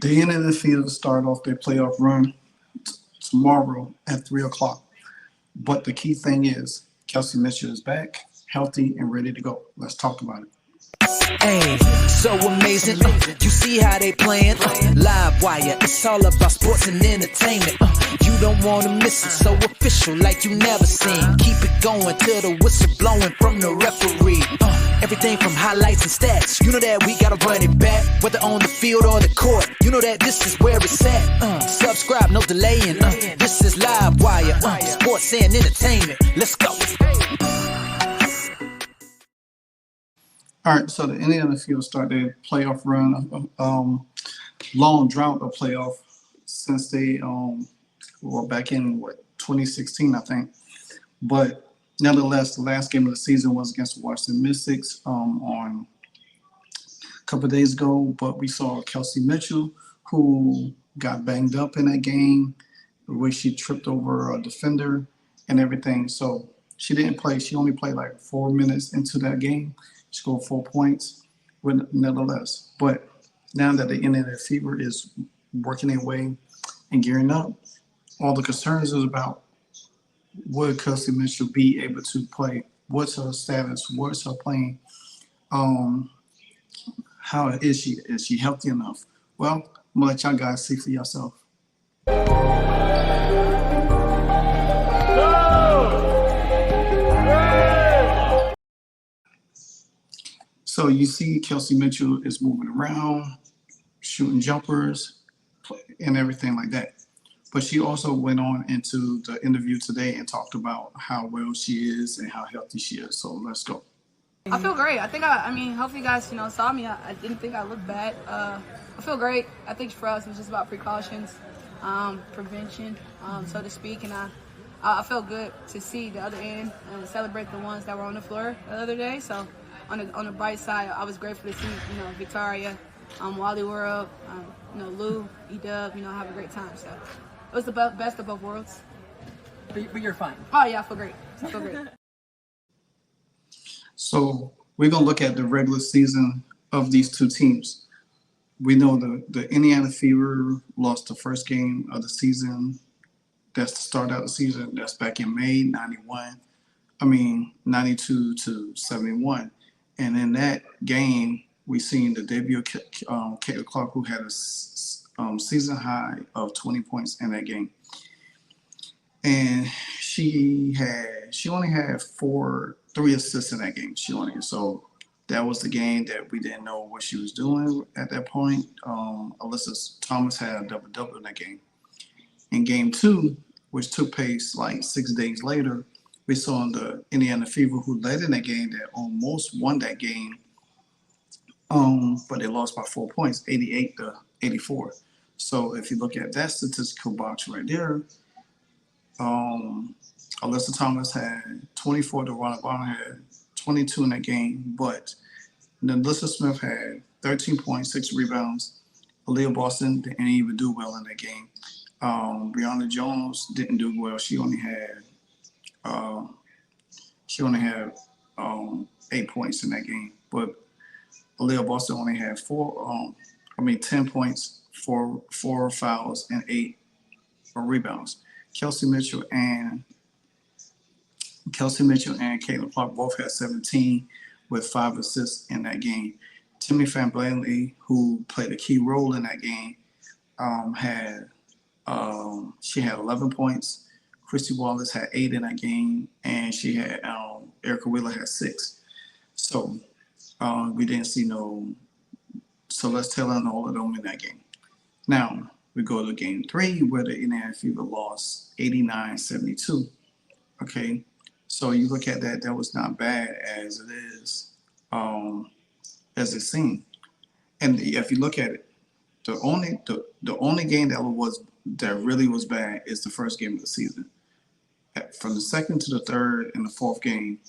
The end of the field start off their playoff run tomorrow at 3 o'clock. But the key thing is Kelsey Mitchell is back, healthy, and ready to go. Let's talk about it. Hey, so amazing. You see how they playing? Live wire, it's all about sports and entertainment. You don't wanna miss it, so official like you never seen. Keep it going till the whistle blowing from the referee. Everything from highlights and stats. You know that we gotta run it back, whether on the field or the court. You know that this is where it's at. Subscribe, no delaying. This is Live Wire, sports and entertainment. Let's go. All right, so the Indiana Field start their playoff run, long drought of playoff since they were back in 2016, I think. But nevertheless, the last game of the season was against the Washington Mystics on a couple of days ago. But we saw Kelsey Mitchell, who got banged up in that game, where she tripped over a defender and everything. So she didn't play. She only played like 4 minutes into that game. Scored 4 points, nevertheless. But now that the Indiana Fever is working their way and gearing up, all the concerns is about would Kelsey Mitchell be able to play? What's her status? What's her playing? How is she? Is she healthy enough? Well, I'm gonna let y'all guys see for yourself. So you see Kelsey Mitchell is moving around, shooting jumpers, and everything like that. But she also went on into the interview today and talked about how well she is and how healthy she is. So let's go. I feel great. I think I mean, hopefully you guys, saw me. I didn't think I looked bad. I feel great. I think for us, it was just about precautions, prevention, so to speak. And I felt good to see the other end and celebrate the ones that were on the floor the other day. So on the bright side, I was grateful to see, Victoria, Wally World, Lou, E-Dub, have a great time. So it was the best of both worlds. But you're fine. Oh, yeah, I feel great. I feel great. So we're going to look at the regular season of these two teams. We know the Indiana Fever lost the first game of the season. That's the start out the season. That's back in May 92 to 71. And in that game, we seen the debut of Caitlin Clark, who had a season high of 20 points in that game. And she only had 3 assists in that game. So that was the game that we didn't know what she was doing at that point. Alyssa Thomas had a double-double in that game. In game 2, which took place like 6 days later, we saw the Indiana Fever, who led in that game, that almost won that game, but they lost by 4 points, 88 to 84. So if you look at that statistical box right there, Alyssa Thomas had 24, Dewana Bonner had 22 in that game, but Alyssa Smith had 13 points, 6 rebounds. Aaliyah Boston didn't even do well in that game. Brianna Jones didn't do well. She only had 8 points in that game. But Aaliyah Boston only had 10 points, 4 fouls, and 8 rebounds. Kelsey Mitchell and Caitlin Clark both had 17 with 5 assists in that game. Timmy Van Blanley, who played a key role in that game, had 11 points. Christy Wallace had 8 in that game, and she had Erica Wheeler had 6. So we didn't see no Celeste Taylor and all of them in that game. Now we go to game 3, where the Indiana Fever lost 89-72. Okay, so you look at that, that was not bad as it is, as it seemed. And if you look at it, the only game that really was bad is the first game of the season. From the second to the third and the fourth game,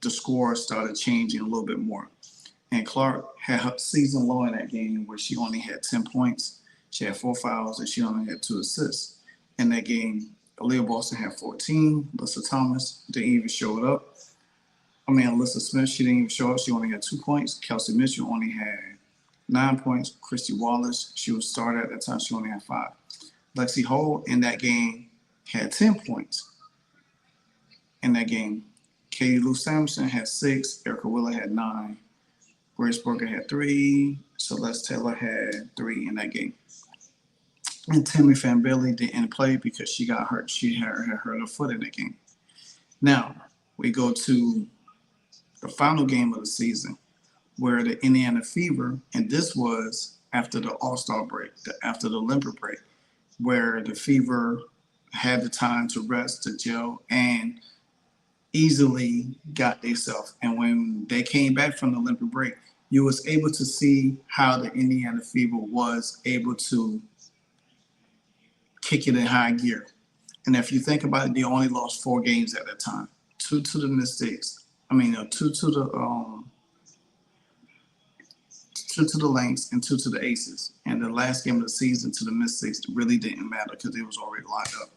the score started changing a little bit more. And Clark had her season low in that game, where she only had 10 points. She had 4 fouls, and she only had 2 assists. In that game, Aaliyah Boston had 14. Alyssa Thomas didn't even show up. Alyssa Smith, she didn't even show up. She only had 2 points. Kelsey Mitchell only had 9 points. Christy Wallace, she was started at that time. She only had 5. Lexi Hall in that game had 10 points in that game. Katie Lou Sampson had 6. Erica Wheeler had 9. Grace Burger had 3. Celeste Taylor had 3 in that game. And Tammy Fanbilly didn't play because she got hurt. She had hurt her foot in that game. Now, we go to the final game of the season where the Indiana Fever, and this was after the All-Star break, after the Olympic break, where the Fever had the time to rest, to gel, and easily got themselves. And when they came back from the Olympic break, you was able to see how the Indiana Fever was able to kick it in high gear. And if you think about it, they only lost 4 games at that time. 2 to the Mystics. 2 to the 2 to the Lynx and 2 to the Aces. And the last game of the season to the Mystics really didn't matter because it was already locked up.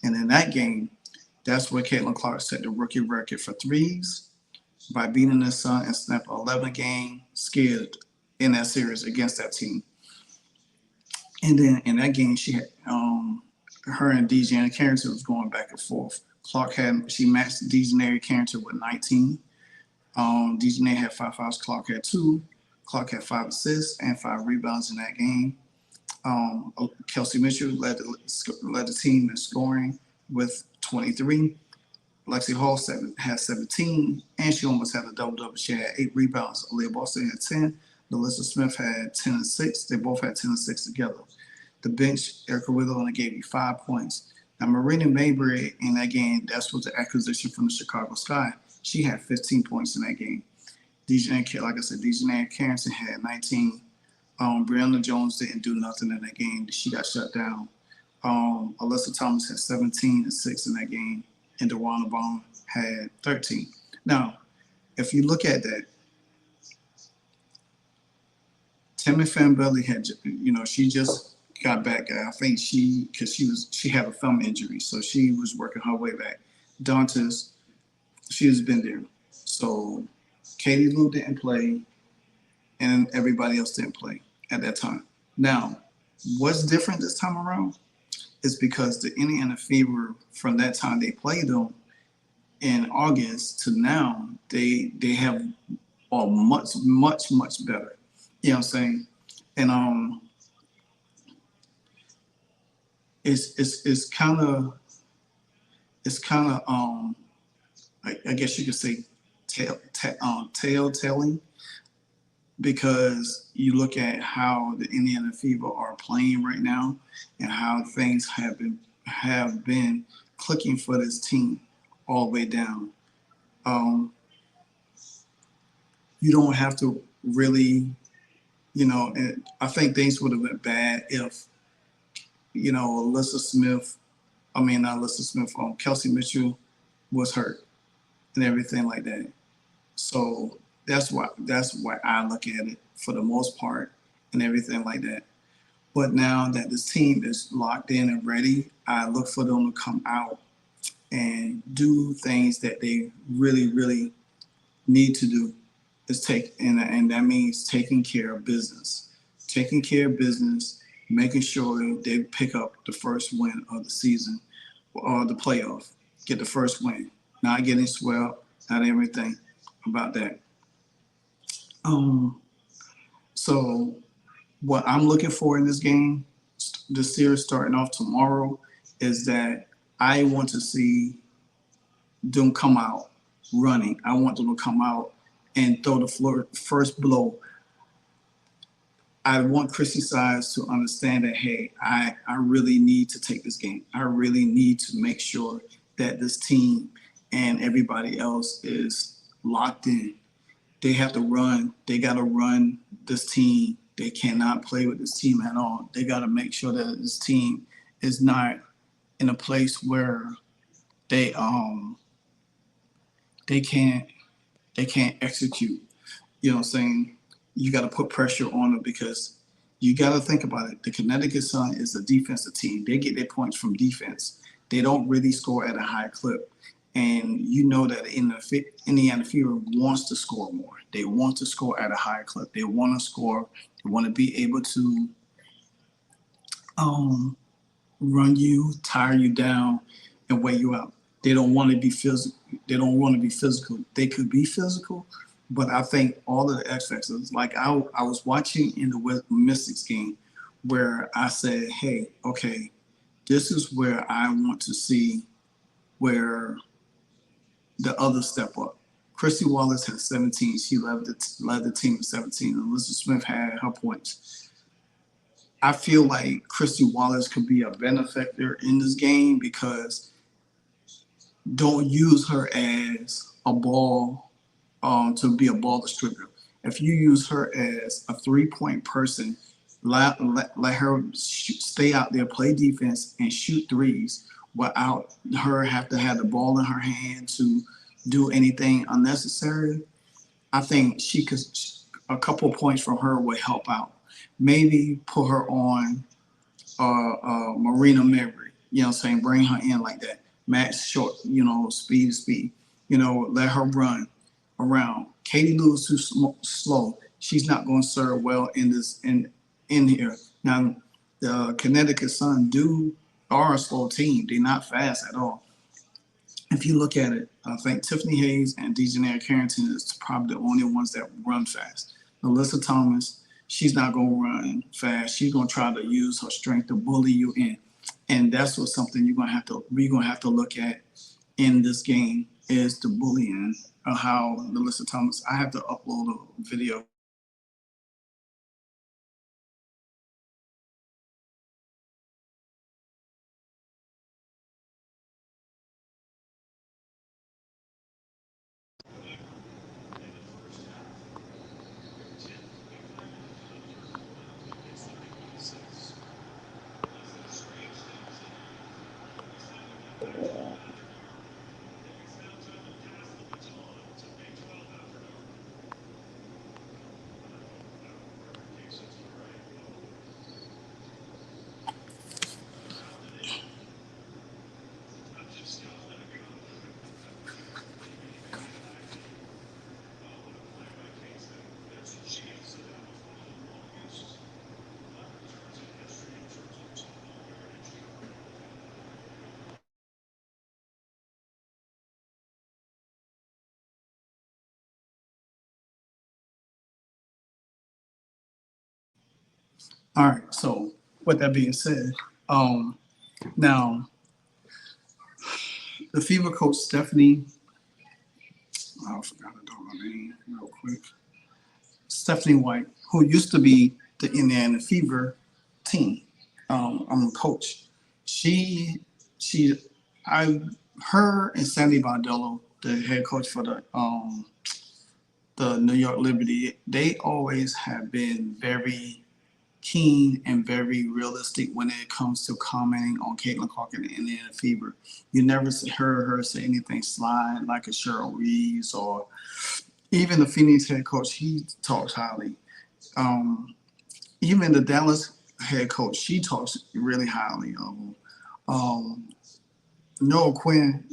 And in that game, that's where Caitlin Clark set the rookie record for threes by beating the Sun and snapped 11-game skid in that series against that team. And then in that game, she had her and Dejanay Carrington was going back and forth. She matched Dejanay Carrington with 19. Dejanay had 5 fouls. Clark had 2. Clark had 5 assists and 5 rebounds in that game. Kelsey Mitchell led the team in scoring with 23. Lexi Hall had 17, and she almost had a double-double. She had 8 rebounds. Aaliyah Boston had 10. Melissa Smith had 10 and 6. They both had 10 and 6 together. The bench, Erica Wheeler only gave you 5 points. Now, Marina Mayberry in that game, that's was the acquisition from the Chicago Sky. She had 15 points in that game. Dejanay Carrington had 19. Brianna Jones didn't do nothing in that game. She got shut down. Alyssa Thomas had 17 and 6 in that game, and DeWanna Bond had 13. Now, if you look at that, Tammy Fanbilly had, she just got back. I think she had a thumb injury, so she was working her way back. Dantas, she has been there. So Katie Lou didn't play, and everybody else didn't play at that time. Now, what's different this time around is because the Indiana Fever, from that time they played them in August to now, they are much, much, much better. You know what I'm saying? And it's kind of I guess you could say telltale, because you look at how the Indiana Fever are playing right now and how things have been clicking for this team all the way down. You don't have to really, and I think things would have been bad if, Kelsey Mitchell was hurt and everything like that. So that's why I look at it for the most part and everything like that. But now that this team is locked in and ready, I look for them to come out and do things that they really, really need to do. And that means taking care of business. Taking care of business, making sure they pick up the first win of the season or the playoff. Get the first win. Not getting swept, not everything about that. So what I'm looking for in this game, this series starting off tomorrow, is that I want to see them come out running. I want them to come out and throw the first blow. I want Chrissy Sides to understand that, hey, I really need to take this game. I really need to make sure that this team and everybody else is locked in. They have to run. They got to run this team. They cannot play with this team at all. They got to make sure that this team is not in a place where they can't execute. You know what I'm saying? You got to put pressure on them, because you got to think about it. The Connecticut Sun is a defensive team. They get their points from defense. They don't really score at a high clip. And you know that Indiana Fever wants to score more. They want to score at a higher clip. They want to score. They want to be able to run you, tire you down, and weigh you out. They don't want to be physical. They don't want to be physical. They could be physical, but I think all of the X factors. Like I was watching in the Mystics game, where I said, "Hey, okay, this is where I want to see where the others step up." Christy Wallace had 17. She led the team with 17. Elizabeth Smith had her points. I feel like Christy Wallace could be a benefactor in this game because don't use her as a ball to be a ball distributor. If you use her as a 3-point person, let her stay out there, play defense, and shoot threes without her have to have the ball in her hand to do anything unnecessary. I think she could. A couple of points from her would help out. Maybe put her on Marina Mabry. You know what I'm saying? Bring her in like that. Match short, speed. Let her run around. Katie Lou is too slow. She's not going to serve well in here. Now, the Connecticut Sun are a slow team. They're not fast at all. If you look at it, I think Tiffany Hayes and Dejanay Carrington is probably the only ones that run fast. Melissa Thomas, she's not going to run fast. She's going to try to use her strength to bully you in. And that's something we're going to have to look at in this game is the bullying of how Melissa Thomas, I have to upload a video. All right. So with that being said, now the Fever coach Stephanie, I forgot her name real quick. Stephanie White, who used to be the Indiana Fever team, coach. Her and Sandy Bardello, the head coach for the New York Liberty, they always have been very keen and very realistic when it comes to commenting on Caitlin Clark and the Indiana Fever. You never heard her say anything slide like a Cheryl Reeves, or even the Phoenix head coach, he talks highly. Even the Dallas head coach, she talks really highly of him. Noel Quinn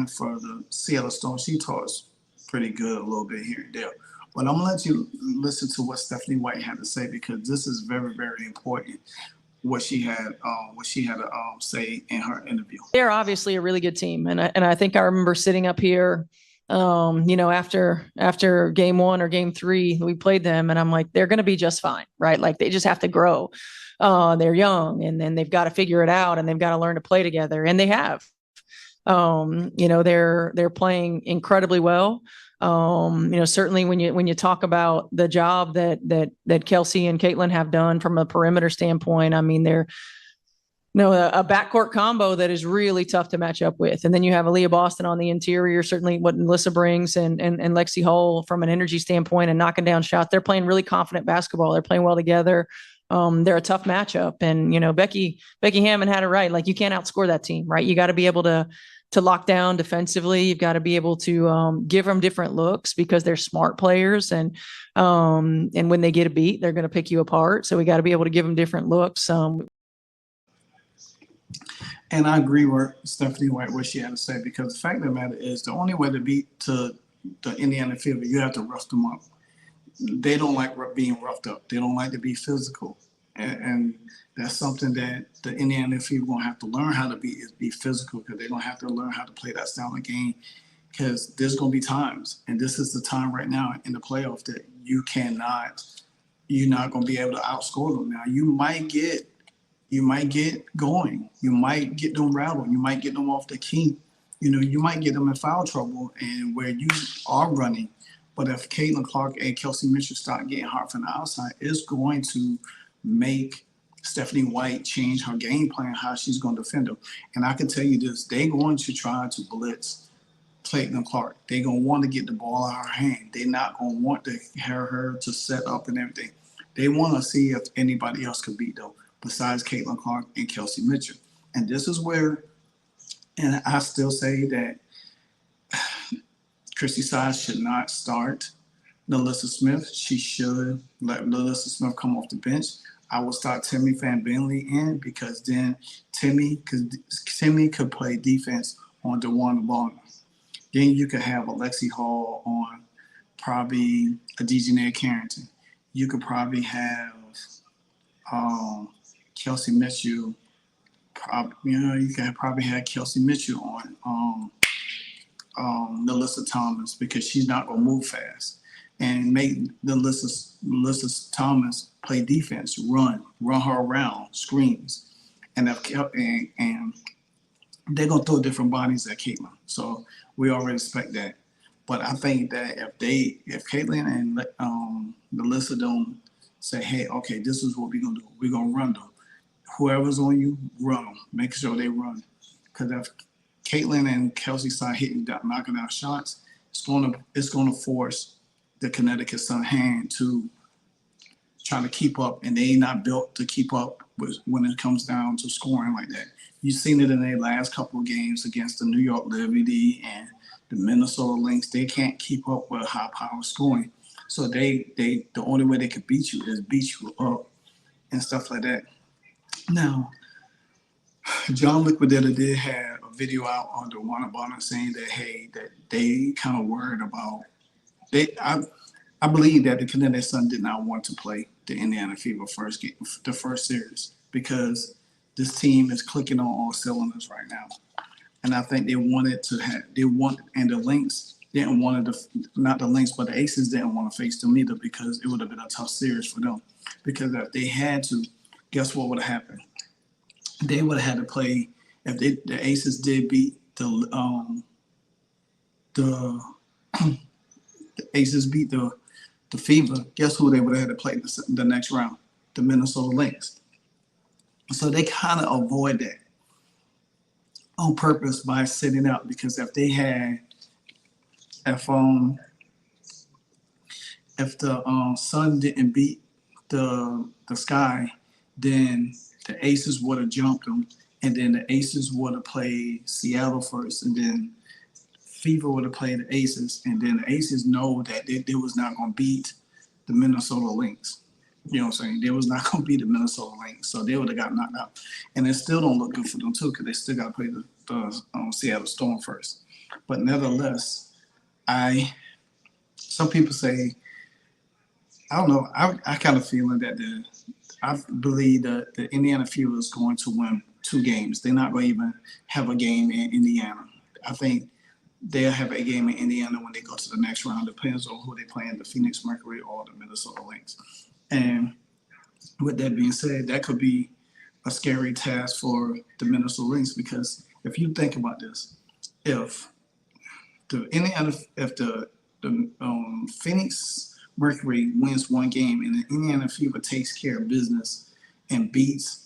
for the Seattle Storm, she talks pretty good a little bit here and there. But I'm gonna let you listen to what Stephanie White had to say, because this is very, very important. What she had to say in her interview. They're obviously a really good team, and I think I remember sitting up here, after game 1 or game 3, we played them, and I'm like, they're going to be just fine, right? Like they just have to grow. They're young, and then they've got to figure it out, and they've got to learn to play together, and they have. They're playing incredibly well. Certainly when you talk about the job that Kelsey and Caitlin have done from a perimeter standpoint, I mean, they're a backcourt combo that is really tough to match up with. And then you have Aaliyah Boston on the interior, certainly what Melissa brings, and Lexi Hull from an energy standpoint and knocking down shots. They're playing really confident basketball. They're playing well together. They're a tough matchup. And, Becky Hammond had it right. Like, you can't outscore that team, right? You got to be able to lock down defensively. You've got to be able to give them different looks, because they're smart players. And when they get a beat, they're going to pick you apart. So we got to be able to give them different looks. And I agree with Stephanie White what she had to say, because the fact of the matter is the only way to beat to the Indiana Fever, you have to rough them up. They don't like being roughed up. They don't like to be physical, and that's something that the Indiana Fever gonna have to learn how to be physical, because they're gonna have to learn how to play that style of game. Because there's gonna be times, and this is the time right now in the playoff that you're not gonna be able to outscore them. Now you might get going. You might get them rattled. You might get them off the key. You know, you might get them in foul trouble and where you are running. But if Caitlin Clark and Kelsey Mitchell start getting hot from the outside, it's going to make Stephanie White change her game plan, how she's going to defend them. And I can tell you this, they're going to try to blitz Caitlin Clark. They're going to want to get the ball out of her hand. They're not going to want to have her to set up and everything. They want to see if anybody else could beat them besides Caitlin Clark and Kelsey Mitchell. And this is where, and I still say that Chrissy Sides should not start Nalissa Smith. She should let Nalissa Smith come off the bench. I will start Timmy Van Benley in, because then Timmy could play defense on DeWanda Bonner. Then you could have Alexi Hall on probably a Dejanay Carrington. You could probably have Kelsey Mitchell. You can probably have Kelsey Mitchell on Nalissa Thomas, because she's not going to move fast, and make Nalissa Thomas play defense, run her around, screens, and they're going to throw different bodies at Caitlin. So we already expect that. But I think that if Caitlin and Nalissa don't say, hey, okay, this is what we're going to do. We're going to run them. Whoever's on you, run them. Make sure they run. Because if Caitlin and Kelsey start knocking out shots, it's going to force the Connecticut Sun hand to try to keep up, and they not built to keep up when it comes down to scoring like that. You've seen it in their last couple of games against the New York Liberty and the Minnesota Lynx. They can't keep up with high power scoring. So the only way they could beat you is beat you up and stuff like that. Now, John Liquidator did have a video out on DeWanda Bonner saying that, hey, that they kind of worried about I believe that the Connecticut Sun did not want to play the Indiana Fever the first series, because this team is clicking on all cylinders right now. And I think and the Lynx didn't want to, not the Lynx, but the Aces didn't want to face them either, because it would have been a tough series for them. Because if they had to, guess what would have happened? They would have had to play, if the Aces did beat the Aces beat the Fever, guess who they would have had to play the next round? The Minnesota Lynx. So they kind of avoid that on purpose by sitting out, because if the Sun didn't beat the Sky, then the Aces would have jumped them, and then the Aces would have played Seattle first, and then Fever would have played the Aces, and then the Aces know that they was not going to beat the Minnesota Lynx. You know what I'm saying? They was not going to beat the Minnesota Lynx, so they would have got knocked out. And it still don't look good for them, too, because they still got to play the Seattle Storm first. But nevertheless, some people say, I don't know, I kind of feeling that I believe that the Indiana Fever is going to win 2 games. They're not going to even have a game in Indiana. I think they'll have a game in Indiana when they go to the next round. Depends on who they play in, the Phoenix Mercury or the Minnesota Lynx. And with that being said, that could be a scary task for the Minnesota Lynx, because if you think about this, if the Phoenix Mercury wins 1 game and the Indiana Fever takes care of business and beats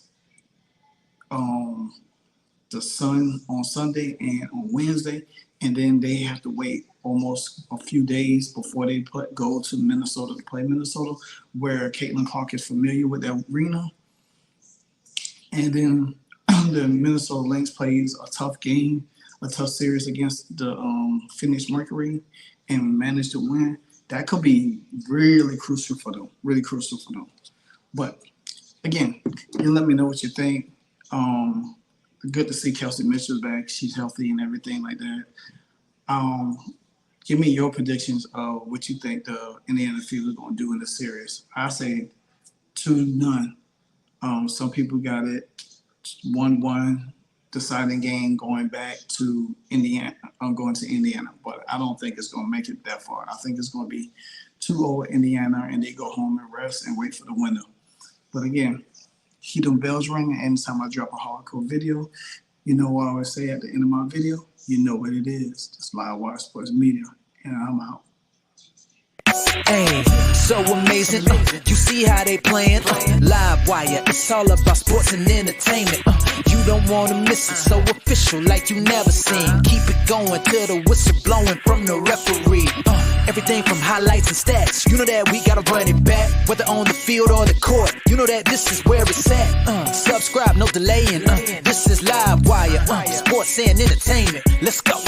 the Sun on Sunday and on Wednesday, and then they have to wait almost a few days before they go to Minnesota to play Minnesota, where Caitlin Clark is familiar with that arena. And then the Minnesota Lynx plays a tough game, a tough series against the Phoenix Mercury, and manage to win. That could be really crucial for them, But again, you let me know what you think. good to see Kelsey Mitchell back. She's healthy and everything like that. Give me your predictions of what you think the Indiana Fever is going to do in the series. I say 2-0. Some people got it 1-1 deciding game going back to Indiana. I'm going to Indiana, but I don't think it's going to make it that far. I think it's going to be 2-0 Indiana, and they go home and rest and wait for the winner. But again, keep them bells ringing. Anytime I drop a hardcore video, you know what I always say at the end of my video? You know what it is. It's Live Wire Sports Media, and I'm out. Hey, so amazing. You see how they playing? Live Wire, it's all about sports and entertainment. You don't want to miss it, so official like you never seen. Keep it going till the whistle blowing from the referee. Everything from highlights and stats. You know that we gotta run it back, whether on the field or the court. You know that this is where it's at. Subscribe, no delaying. This is Live Wire, sports and entertainment. Let's go.